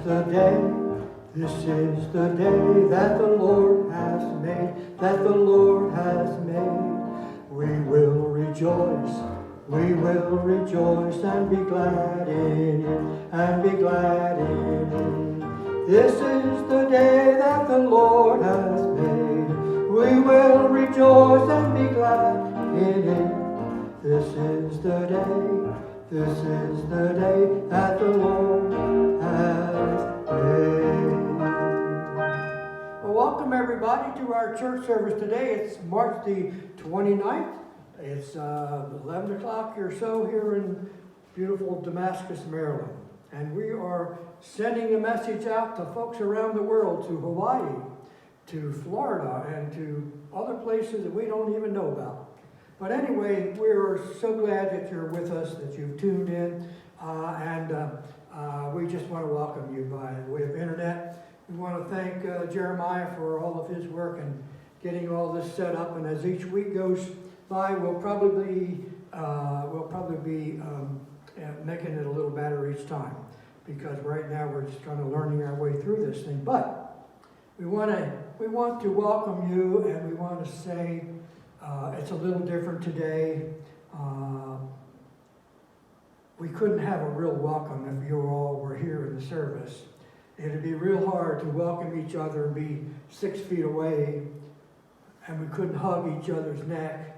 the day, this is the day that the Lord has made, that the Lord has made. We will rejoice and be glad in it, and be glad in it. This is the day that the Lord has made. We will rejoice and be glad in it. This is the day that the Lord has made. Well, welcome everybody to our church service today. It's March the 29th. It's 11 o'clock or so here in beautiful Damascus, Maryland. And we are sending a message out to folks around the world, to Hawaii, to Florida, and to other places that we don't even know about. But anyway, we're so glad that you're with us, that you've tuned in, and we just want to welcome you by way of internet. We want to thank Jeremiah for all of his work and getting all this set up. And as each week goes by, we'll probably be making it a little better each time, because right now we're just kind of learning our way through this thing. But we want to welcome you, and we want to say it's a little different today. We couldn't have a real welcome if you all were here in the service. It'd be real hard to welcome each other and be 6 feet away, and we couldn't hug each other's neck,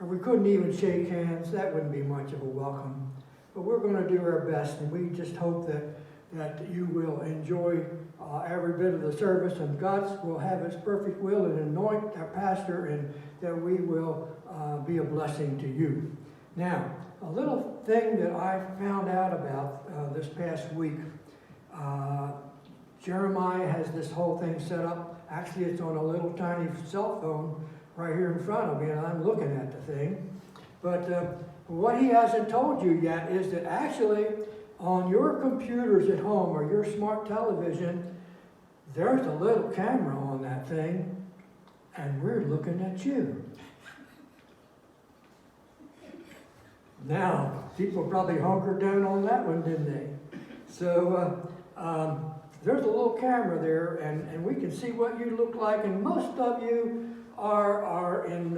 or we couldn't even shake hands. That wouldn't be much of a welcome. But we're going to do our best, and we just hope that you will enjoy every bit of the service, and God will have His perfect will and anoint our pastor, and that we will be a blessing to you. Now, a little thing that I found out about this past week. Jeremiah has this whole thing set up. Actually, it's on a little tiny cell phone right here in front of me, and I'm looking at the thing. But what he hasn't told you yet is that actually on your computers at home or your smart television, there's a little camera on that thing, and we're looking at you. Now, people probably hunkered down on that one, didn't they? So there's a little camera there, and we can see what you look like, and most of you are in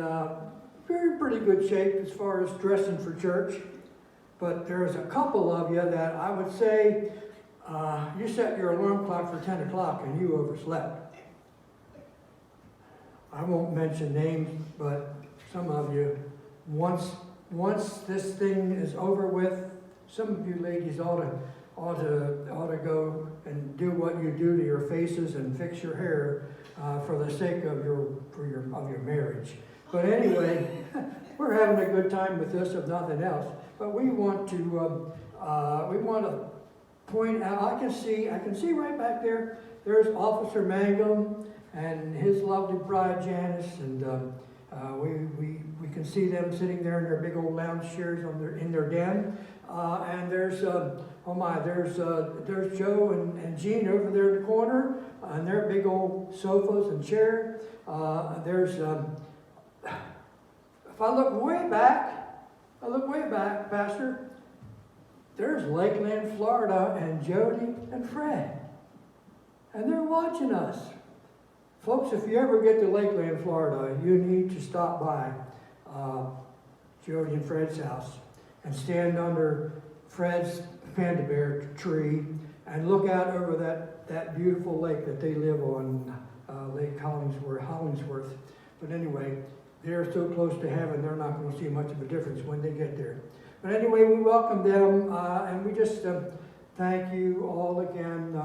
pretty good shape as far as dressing for church. But there's a couple of you that I would say you set your alarm clock for 10 o'clock and you overslept. I won't mention names, but some of you, once this thing is over with, some of you ladies ought to go and do what you do to your faces and fix your hair for the sake of your marriage. But anyway, we're having a good time with this, if nothing else. But we want to point out. I can see right back there. There's Officer Mangum and his lovely bride Janice, and we can see them sitting there in their big old lounge chairs in their den. And there's there's Joe and Jean over there in the corner on their big old sofas and chairs. There's if I look way back, Pastor, there's Lakeland, Florida, and Jody and Fred. And they're watching us. Folks, if you ever get to Lakeland, Florida, you need to stop by Jody and Fred's house and stand under Fred's panda bear tree and look out over that beautiful lake that they live on, Lake Hollingsworth. But anyway, they're so close to heaven, they're not going to see much of a difference when they get there. But anyway, we welcome them, and we just thank you all again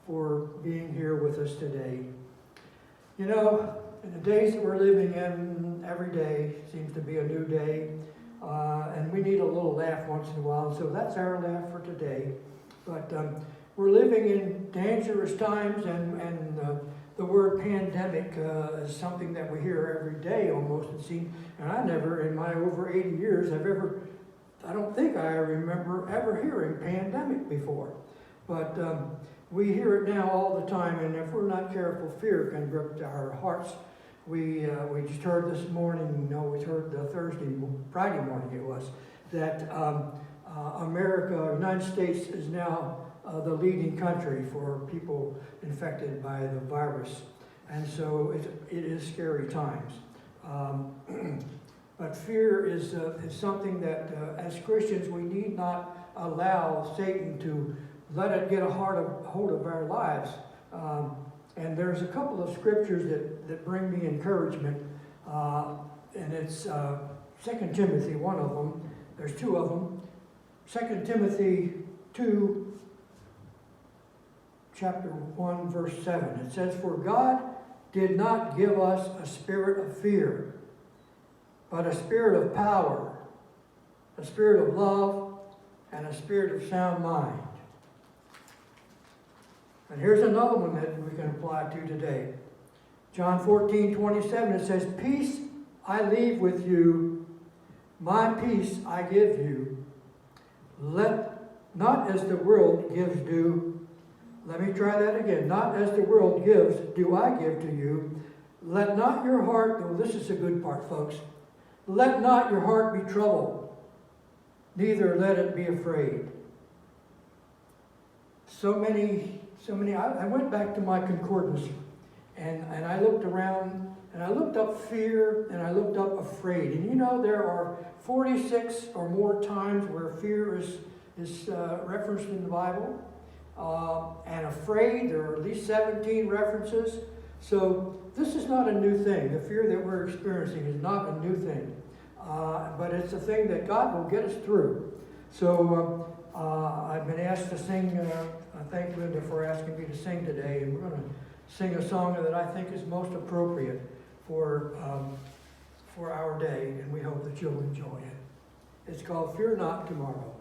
for being here with us today. You know, in the days that we're living in, every day seems to be a new day, and we need a little laugh once in a while, so that's our laugh for today. But we're living in dangerous times, and the word pandemic is something that we hear every day almost, it seems. And I never, in my over 80 years, I don't think I remember ever hearing pandemic before. But we hear it now all the time, and if we're not careful, fear can grip our hearts. We just heard this morning, we heard Friday morning it was, that United States is now the leading country for people infected by the virus. And so it is scary times. But fear is something that as Christians we need not allow Satan to let it get a hold of our lives. And there's a couple of scriptures that bring me encouragement. And it's 2 Timothy, one of them. There's two of them. 2 Timothy 2, chapter 1, verse 7. It says, "For God did not give us a spirit of fear, but a spirit of power, a spirit of love, and a spirit of sound mind." And here's another one that we can apply to today. John 14:27, it says, "Peace I leave with you, my peace I give you. Let not as the world gives do." Let me try that again. "Not as the world gives, do I give to you. Let not your heart," oh, this is a good part, folks. "Let not your heart be troubled, neither let it be afraid." So many, I went back to my concordance and I looked around and I looked up fear and I looked up afraid. And you know, there are 46 or more times where fear is referenced in the Bible. And afraid, there are at least 17 references. So this is not a new thing. The fear that we're experiencing is not a new thing. But it's a thing that God will get us through. So I've been asked to sing, thank Linda for asking me to sing today. And we're going to sing a song that I think is most appropriate for our day. And we hope that you'll enjoy it. It's called "Fear Not Tomorrow."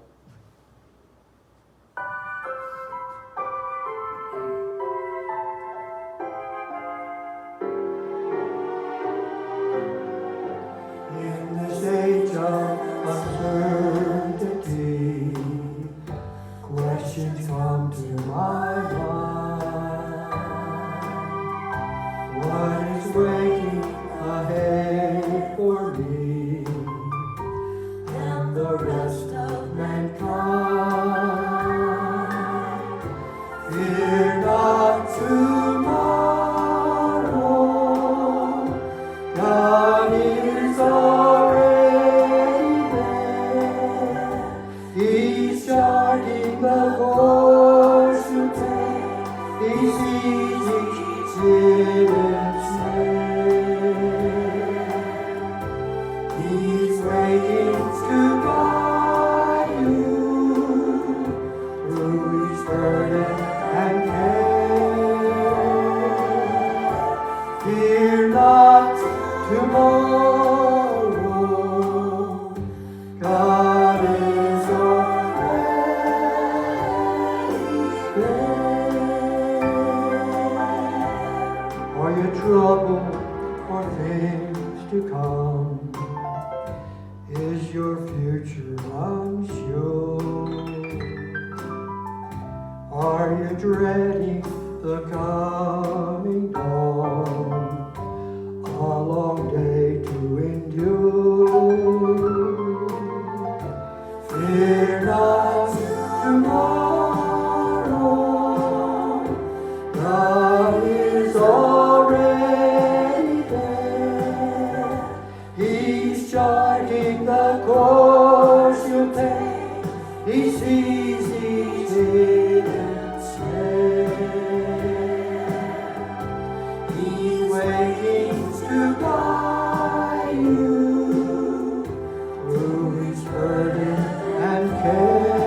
Questions come to my mind. What is waiting ahead for me and the rest of mankind? Fear not tomorrow. God is already there. He's charting the course to take. He sees each hidden snare. He's waiting to guide you through each burden and care. Fear not tomorrow. God is Are you troubled for things to come? Is your future unsure? Are you dreading the coming dawn? A long day to endure. Fear not tomorrow. God is already there. He's charting the course you'll take. He sees each hidden snare. He's waiting to guide you through each burden and care.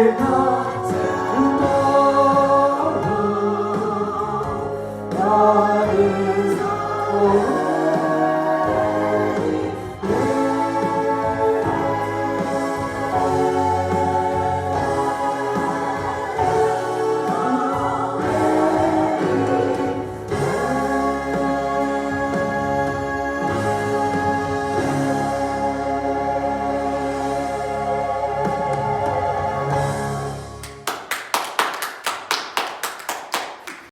Here comes